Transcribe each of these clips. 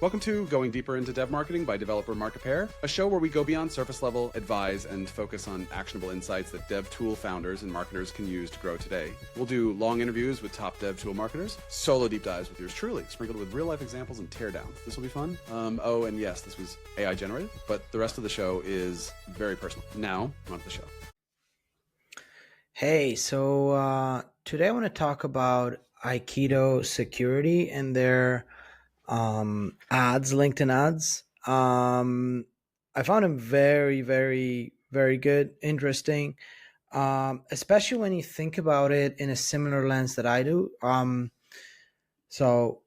Welcome to Going Deeper into Dev Marketing by Developer Market Pair, a show where we go beyond surface level, advise, and focus on actionable insights that dev tool founders and marketers can use to grow today. We'll do long interviews with top dev tool marketers, solo deep dives with yours truly, sprinkled with real life examples and teardowns. This will be fun. Oh, and yes, this was AI generated, but the rest of the show is very personal. Now, on to the show. Hey, so today I want to talk about Aikido security and their ads, LinkedIn ads. I found them very, very, very good, interesting, especially when you think about it in a similar lens that I do. So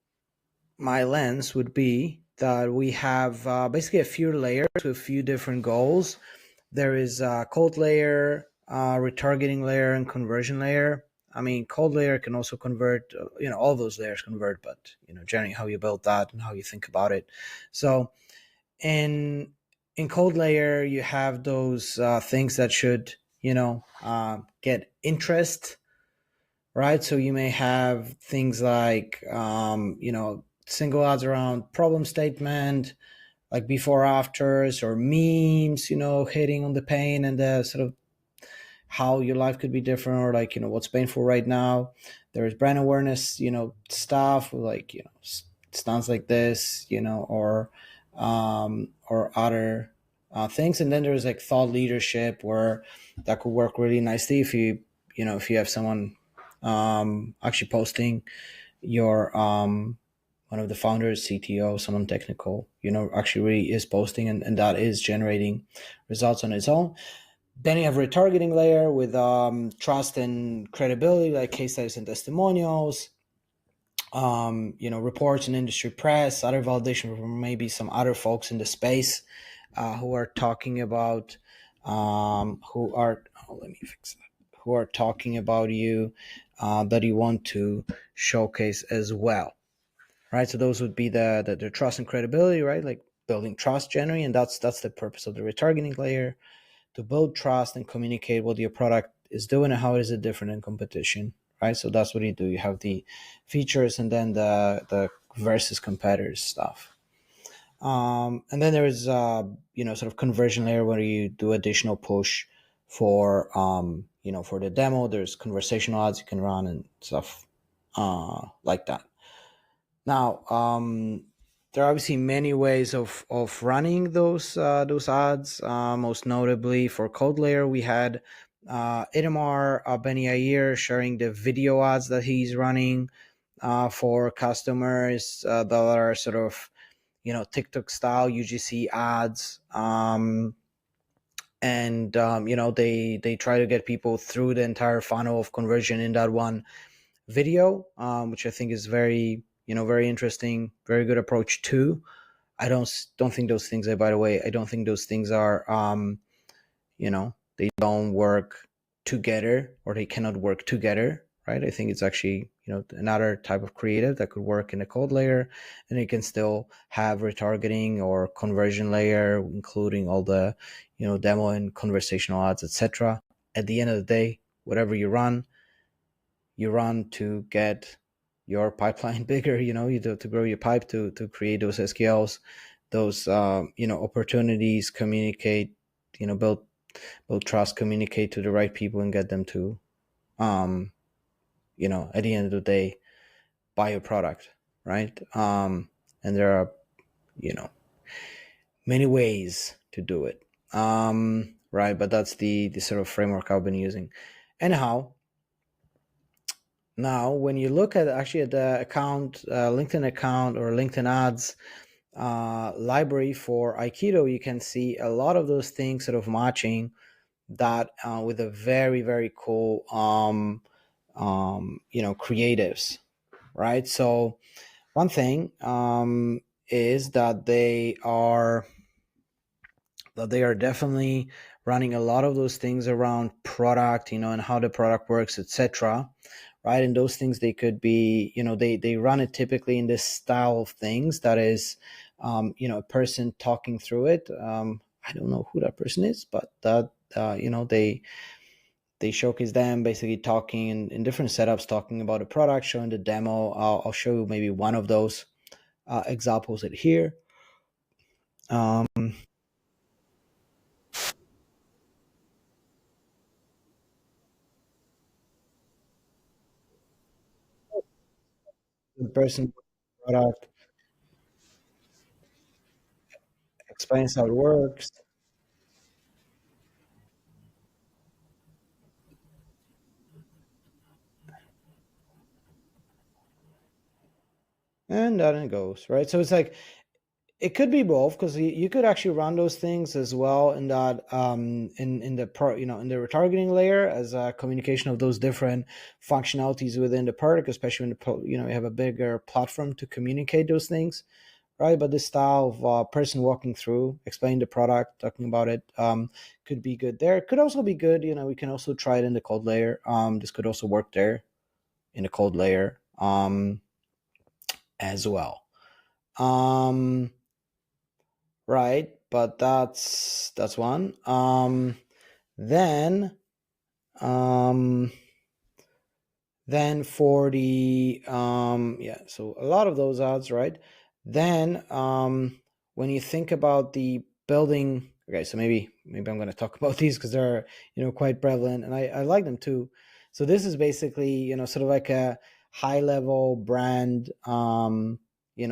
my lens would be that we have basically a few layers with a few different goals. There is a cold layer, retargeting layer, and conversion layer. I mean, cold layer can also convert, all those layers convert, but, generally how you build that and how you think about it. So in cold layer, you have those things that should, get interest, right? So you may have things like, single ads around problem statement, like before afters or memes, hitting on the pain and the sort of how your life could be different, or like, what's painful right now. There's brand awareness, stuff like, stance like this, or other things. And then there's like thought leadership, where that could work really nicely if you have someone actually posting your one of the founders, CTO, someone technical, actually really is posting, and that is generating results on its own. Then you have retargeting layer with trust and credibility, like case studies and testimonials, reports and industry press, other validation from maybe some other folks in the space who are talking about who are talking about you that you want to showcase as well, right? So those would be the trust and credibility, right? Like building trust generally, and that's the purpose of the retargeting layer, to build trust and communicate what your product is doing and how is it different in competition, right? So that's what you do. You have the features and then the versus competitors stuff. And then there's sort of conversion layer, where you do additional push for for the demo. There's conversational ads you can run and stuff like that. Now, there are obviously many ways of running those ads. Most notably for code layer, we had Itamar Beni Ayer sharing the video ads that he's running for customers that are sort of TikTok style UGC ads. They try to get people through the entire funnel of conversion in that one video, which I think is very interesting, very good approach too. I don't think those things are, by the way, I don't think those things are, they don't work together, or they cannot work together, right? I think it's actually, another type of creative that could work in a code layer, and it can still have retargeting or conversion layer, including all the, demo and conversational ads, etc. At the end of the day, whatever you run to get your pipeline bigger, you do to grow your pipe, to create those SQLs, those opportunities, communicate, build trust, communicate to the right people, and get them to at the end of the day buy your product, right? And there are many ways to do it, right? But that's the sort of framework I've been using. Anyhow, now, when you look at the account, LinkedIn account or LinkedIn ads library for Aikido, you can see a lot of those things sort of matching that with a very, very cool, creatives, right? So one thing is that they are definitely running a lot of those things around product, and how the product works, etc. Right? And those things, they could be, they run it typically in this style of things that is, a person talking through it. I don't know who that person is, but that, they showcase them basically talking in different setups, talking about a product, showing the demo. I'll show you maybe one of those examples it here. Um, the person product explains how it works. And then it goes, right? So it's like it could be both, because you could actually run those things as well in that in the in the retargeting layer as a communication of those different functionalities within the product, especially when the you have a bigger platform to communicate those things, right? But this style of person walking through, explaining the product, talking about it, could be good there. It could also be good, we can also try it in the code layer. This could also work there in the code layer as well. Right, but that's one. Then um then for the yeah, so a lot of those ads, right? Then when you think about the building, okay, so maybe I'm going to talk about these because they're quite prevalent, and I like them too. So this is basically sort of like a high level brand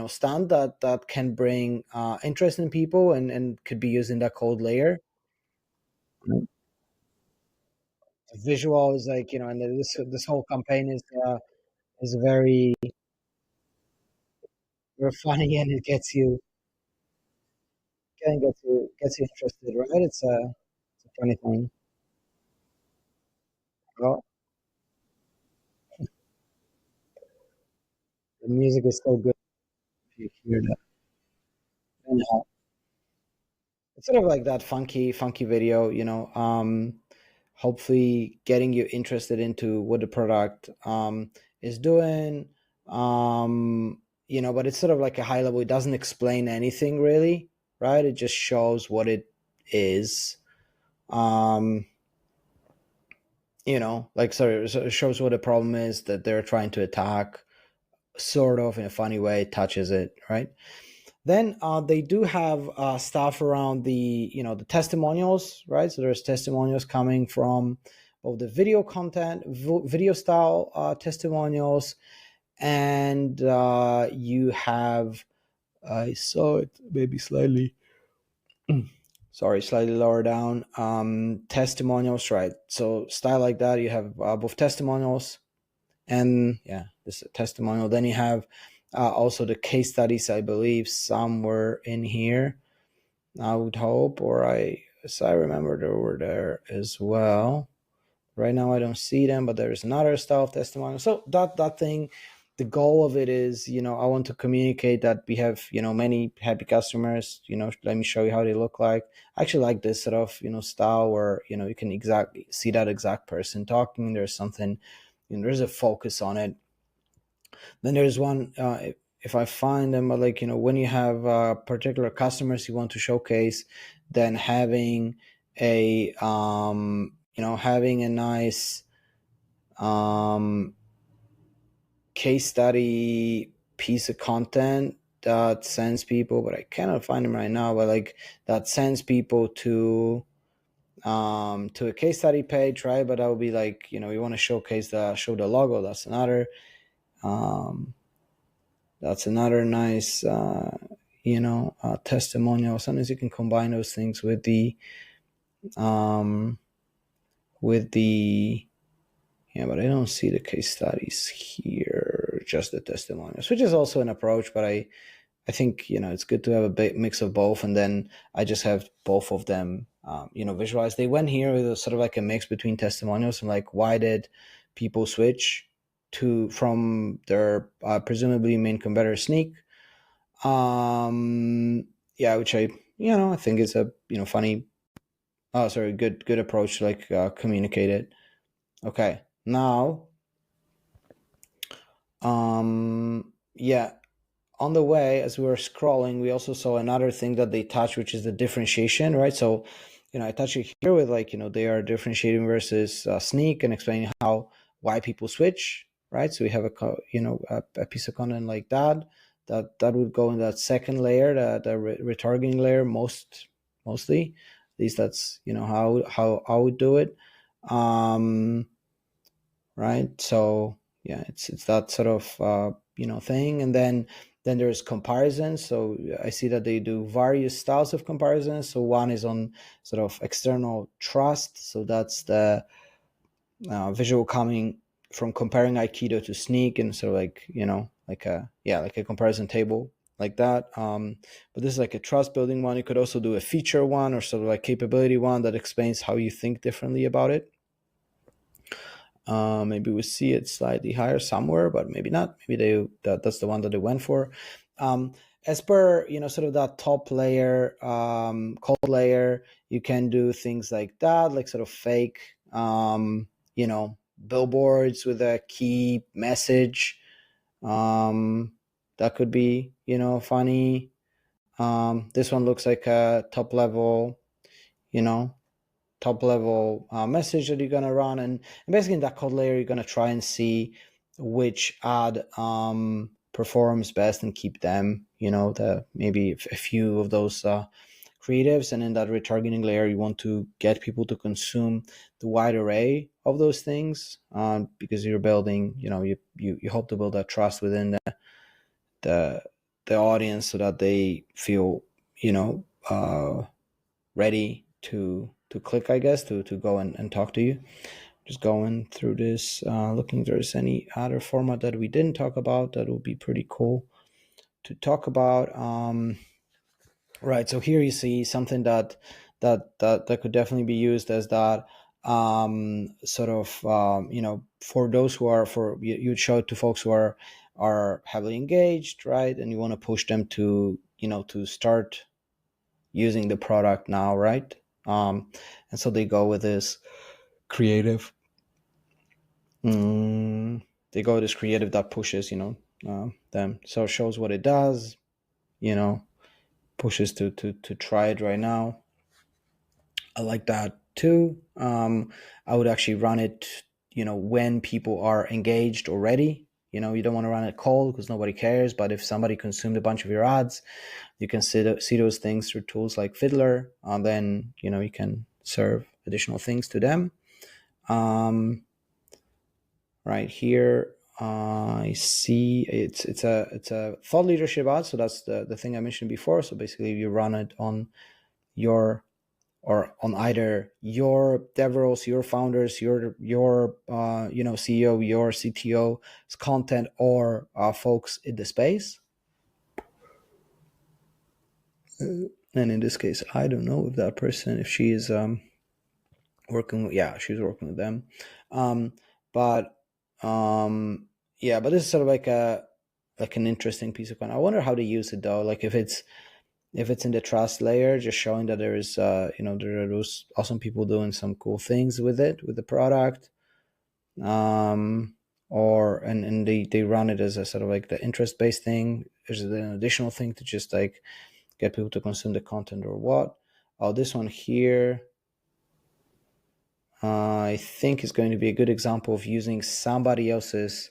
stand that can bring interest in people, and could be used in that code layer. The visual is like, and this whole campaign is very very funny, and it gets you interested, right? It's a funny thing. Well, the music is so good if you hear that. And, it's sort of like that funky video, hopefully getting you interested into what the product is doing. But it's sort of like a high level. It doesn't explain anything really, right? It just shows what it is. Um, like so it shows what the problem is that they're trying to attack, sort of in a funny way, touches it, right? Then they do have stuff around the testimonials, right? So there's testimonials coming from both the video content, video style testimonials, and you have, I saw it maybe slightly, sorry, slightly lower down, testimonials, right? So style like that, you have both testimonials and yeah, this is a testimonial. Then you have also the case studies, I believe somewhere in here, I would hope, or as I remember, they were there as well. Right now I don't see them, but there's another style of testimonial. So that thing, the goal of it is, I want to communicate that we have, many happy customers. Let me show you how they look like. I actually like this sort of, style where, you can exactly see that exact person talking. There's something, there's a focus on it. Then there's one, if I find them, like, when you have particular customers you want to showcase, then having having a nice case study piece of content that sends people, but I cannot find them right now, but like that sends people to a case study page, right? But that would be like, you want to show the logo. That's another nice testimonial. Sometimes you can combine those things with um the yeah, but I don't see the case studies here, just the testimonials, which is also an approach. But I think it's good to have a big mix of both, and then I just have both of them visualized. They went here with a sort of like a mix between testimonials and like, why did people switch from their presumably main competitor Sneak. Yeah, which I think is a funny, oh sorry, good approach to like communicate it. Okay, now yeah, on the way as we were scrolling, we also saw another thing that they touch, which is the differentiation, right? So I touch it here with like, they are differentiating versus Sneak, and explaining why people switch, right? So we have a piece of content like that that would go in that second layer, the retargeting layer, mostly. At least that's how I would do it. Right. So yeah, it's that sort of thing, and then there's comparisons. So I see that they do various styles of comparisons. So one is on sort of external trust. So that's the visual coming from comparing Aikido to sneak, and sort of like a comparison table like that. But this is like a trust building one. You could also do a feature one, or sort of like capability one that explains how you think differently about it. Maybe we see it slightly higher somewhere, but maybe not. Maybe that's the one that they went for. As per sort of that top layer, cold layer, you can do things like that, like sort of fake billboards with a key message. That could be funny. This one looks like a top level message that you're going to run, and basically in that code layer you're going to try and see which ad performs best and keep them, maybe a few of those creatives. And in that retargeting layer you want to get people to consume the wide array of those things, because you're building, you hope to build that trust within the audience, so that they feel ready to click, I guess, to go and talk to you. Just going through this, looking if there's any other format that we didn't talk about that would be pretty cool to talk about. Right, so here you see something that could definitely be used as that sort of for those who are, for you'd show it to folks who are heavily engaged, right, and you want to push them to to start using the product now, right? And so they go with this creative. They go with this creative that pushes, them. So it shows what it does, pushes to try it right now. I like that too. I would actually run it, when people are engaged already. You don't want to run it cold because nobody cares. But if somebody consumed a bunch of your ads, you can see those things through tools like Fiddler, and then you can serve additional things to them. Right here, I see it's a thought leadership ad. So that's the thing I mentioned before. So basically, you run it on your, or on either your DevRels, your founders, your CEO, your CTO's content, or folks in the space. And in this case, I don't know if that person, if she is working, she's working with them. But this is sort of like an interesting piece of content. I wonder how to use it though. Like if it's in the trust layer, just showing that there is there are those awesome people doing some cool things with it, with the product. Or they run it as a sort of like the interest-based thing. There's an additional thing to just like get people to consume the content, or what. This one here, I think is going to be a good example of using somebody else's,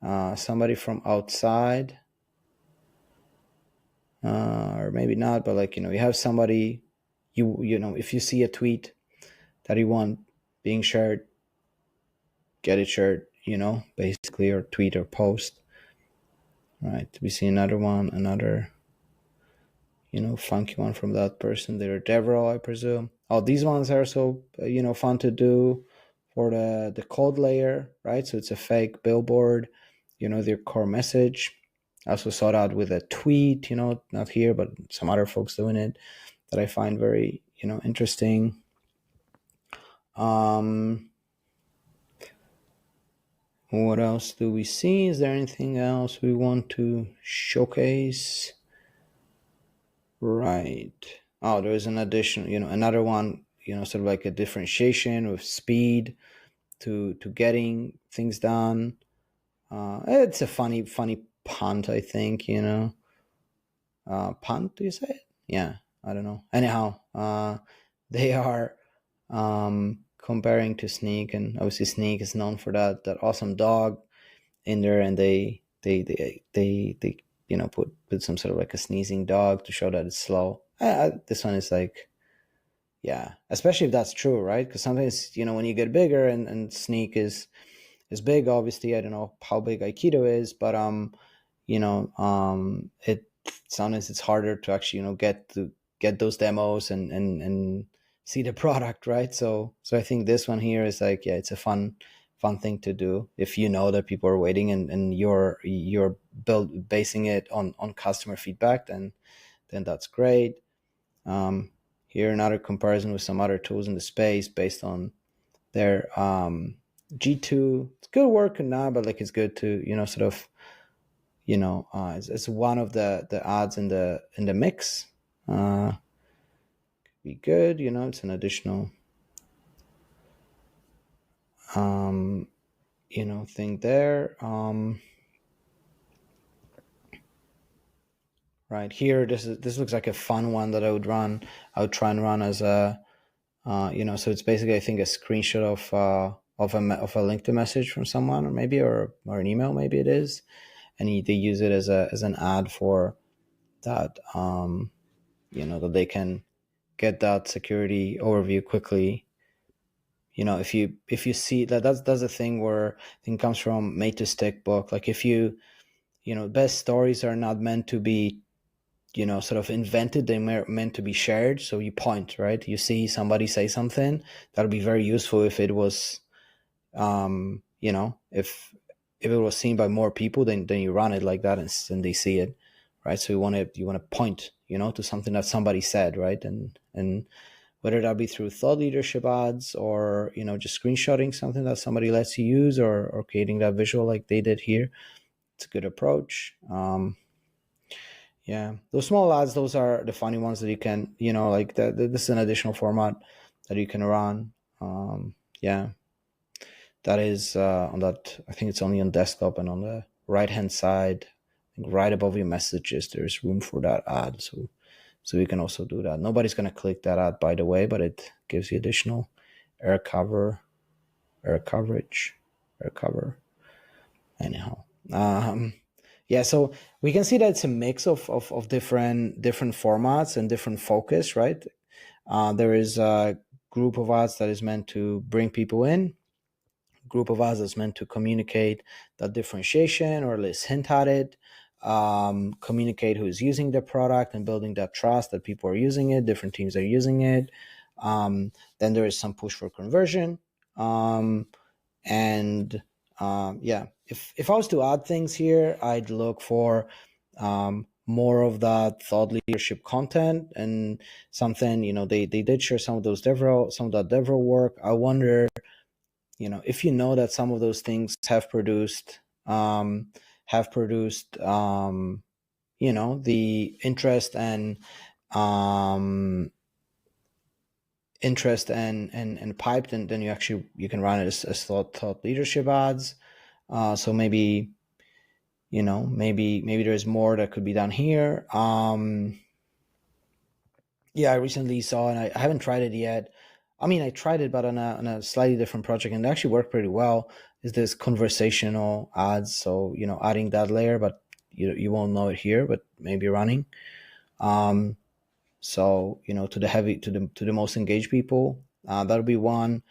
somebody from outside, or maybe not, but like, you have somebody, if you see a tweet that you want being shared, get it shared, basically, or tweet or post. Right, we see another funky one from that person. They're DevRel, I presume. These ones are so fun to do for the code layer, right? So it's a fake billboard, their core message. I also saw that with a tweet, not here, but some other folks doing it, that I find very, interesting. What else do we see? Is there anything else we want to showcase? Right. There is an additional, another one, sort of like a differentiation with speed to getting things done. It's a funny punt, I think, punt, do you say it? Yeah, I don't know. Anyhow, they are comparing to Sneak, and obviously Sneak is known for that awesome dog in there, and they put some sort of like a sneezing dog to show that it's slow. This one is like, yeah, especially if that's true, right? Because sometimes, when you get bigger and sneak is big, obviously. I don't know how big Aikido is, but it sometimes it's harder to actually, get those demos and see the product, right? So I think this one here is like, yeah, it's a fun thing to do if you know that people are waiting and you're basing it on customer feedback, then that's great. Here another comparison with some other tools in the space based on their G2. It's good work and now, but like it's good to sort of it's one of the ads in the mix. Be good, it's an additional thing there. Right here, this looks like a fun one that I would try and run as a so it's basically, I think, a screenshot of a LinkedIn message from someone, or an email, maybe it is, and they use it as an ad for that, that they can get that security overview quickly. If you see that's a thing where I think comes from Made to Stick book. Like if best stories are not meant to be sort of invented, they're meant to be shared. So you point, right? You see somebody say something, that'll be very useful if it was if it was seen by more people, then you run it like that and they see it, right? So you want to point to something that somebody said, right? And whether that be through thought leadership ads or just screenshotting something that somebody lets you use, or creating that visual like they did here, it's a good approach. Yeah, those small ads, those are the funny ones that you can, like this is an additional format that you can run. Yeah, that is on that. I think it's only on desktop, and on the right hand side, I think right above your messages, there's room for that ad. So you can also do that. Nobody's gonna click that ad, by the way, but it gives you additional air cover. Anyhow. Yeah, so we can see that it's a mix of different formats and different focus, right? There is a group of ads that is meant to bring people in, group of ads that's meant to communicate that differentiation or at least hint at it, communicate who's using the product and building that trust that people are using it, different teams are using it. Then there is some push for conversion. Yeah, if I was to add things here, I'd look for more of that thought leadership content and something, they did share some of that DevRel work. I wonder, if that some of those things have produced the interest and piped, and then you can run it as thought leadership ads. So maybe there's more that could be done here. Yeah, I recently saw, and I haven't tried it yet. I mean, I tried it, but on a slightly different project, and it actually worked pretty well. Is this conversational ads? So adding that layer, but you won't know it here, but maybe running. So to the most engaged people, that'll be one.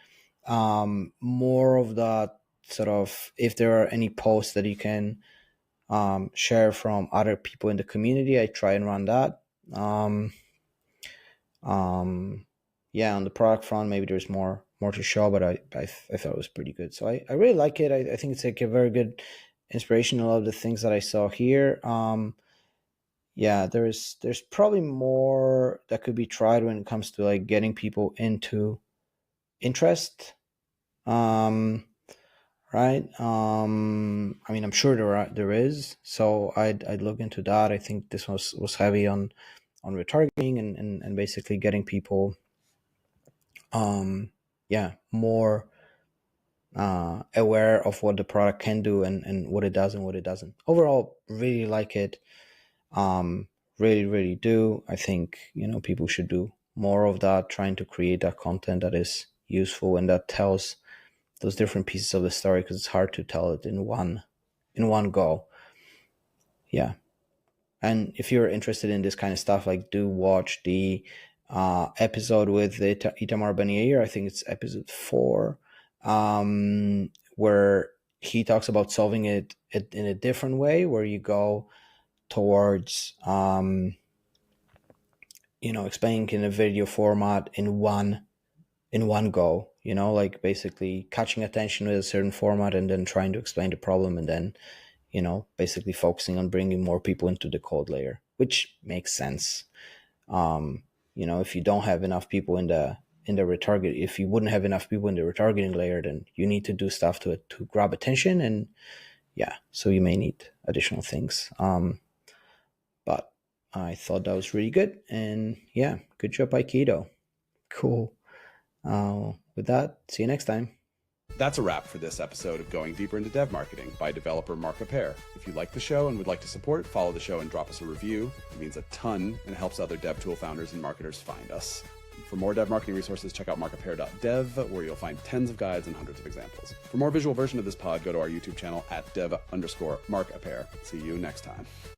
More of that sort of, if there are any posts that you can share from other people in the community, I try and run that. Yeah, on the product front, maybe there's more to show, but I thought it was pretty good. So I really like it. I think it's like a very good inspiration. A lot of the things that I saw here. Yeah, there's probably more that could be tried when it comes to like getting people into interest. Right. I mean, I'm sure there is. So I'd look into that. I think this was heavy on retargeting and basically getting people more aware of what the product can do and what it does and what it doesn't. Overall, really like it. Really do. I think people should do more of that, trying to create that content that is useful and that tells those different pieces of the story, because it's hard to tell it in one go. Yeah. And if you're interested in this kind of stuff, like do watch the episode with Itamar Ben-Yair. I think it's episode 4, where he talks about solving it in a different way, where you go towards explaining in a video format in one go, like basically catching attention with a certain format and then trying to explain the problem, and then basically focusing on bringing more people into the code layer, which makes sense. If you don't have enough people in the retarget, if you wouldn't have enough people in the retargeting layer, then you need to do stuff to grab attention, and so you may need additional things. But I thought that was really good, and good job, Aikido. Cool. With that, see you next time. That's a wrap for this episode of Going Deeper into Dev Marketing by developer Mark Appert. If you like the show and would like to support, follow the show and drop us a review. It means a ton and helps other dev tool founders and marketers find us. For more dev marketing resources, check out markappert.dev, where you'll find tens of guides and hundreds of examples. For more visual version of this pod, go to our YouTube channel at @dev_Mark Appert. See you next time.